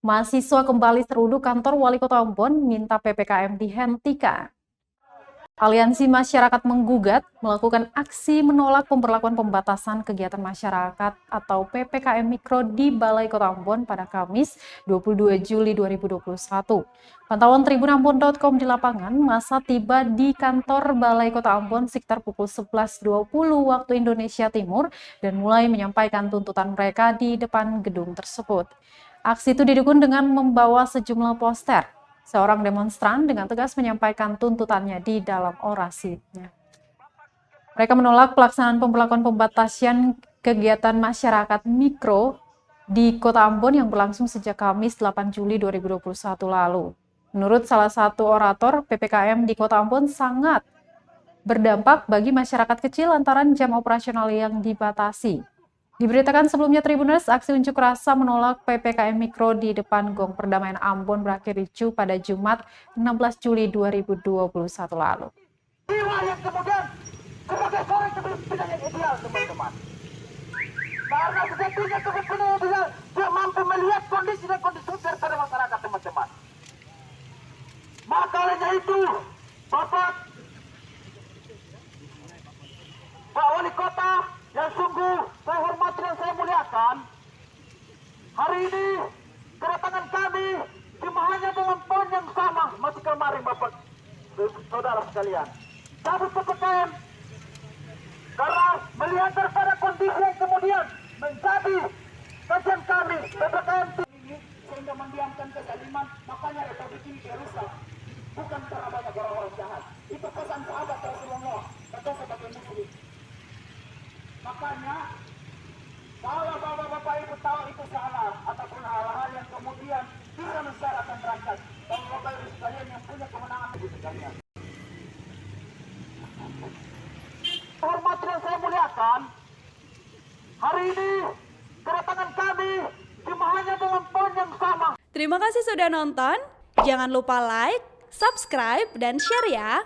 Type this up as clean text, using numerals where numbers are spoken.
Mahasiswa kembali seruduk kantor Wali Kota Ambon minta PPKM dihentikan. Aliansi Masyarakat Menggugat melakukan aksi menolak pemberlakuan pembatasan kegiatan masyarakat atau PPKM Mikro di Balai Kota Ambon pada Kamis 22 Juli 2021. Pantauan tribunambon.com di lapangan, masa tiba di kantor Balai Kota Ambon sekitar pukul 11.20 waktu Indonesia Timur dan mulai menyampaikan tuntutan mereka di depan gedung tersebut. Aksi itu didukung dengan membawa sejumlah poster. Seorang demonstran dengan tegas menyampaikan tuntutannya di dalam orasinya. Mereka menolak pelaksanaan pemberlakuan pembatasan kegiatan masyarakat mikro di Kota Ambon yang berlangsung sejak Kamis 8 Juli 2021 lalu. Menurut salah satu orator, PPKM di Kota Ambon sangat berdampak bagi masyarakat kecil lantaran jam operasional yang dibatasi. Diberitakan sebelumnya Tribuners, aksi unjuk rasa menolak PPKM Mikro di depan Gong Perdamaian Ambon berakhir ricuh pada Jumat 16 Juli 2021 lalu. Yang kemudian sebagai seorang kepemimpinan yang ideal, teman-teman. Karena sejatinya kepemimpinan ideal, dia mampu melihat kondisi dan kondisi daripada masyarakat, teman-teman. Maka olehnya itu, Pak Wali Kota yang sungguh saya hormati dan saya muliakan, hari ini kedatangan kami jemaahnya dengan poin yang sama masih kemarin Bapak saudara sekalian. Cabut PPKM karena melihat daripada kondisi yang kemudian menjadi kajian kami PPKM ini sehingga mendiamkan kezaliman, makanya Republik ini dirusak. Bukan karena banyak orang-orang jahat. Itu pesan sahabat Rasulullah atau sebagai muslim. Makanya kalau bapak-bapak ibu tahu itu salah ataupun hal-hal yang kemudian bisa mensyaratkan berangkat, bapak ibu sekalian yang punya kemenangan ibu sekalian. Hormat yang saya muliakan, hari ini kedatangan kami jemaahnya dengan poin yang sama. Terima kasih sudah nonton. Jangan lupa like, subscribe, dan share ya.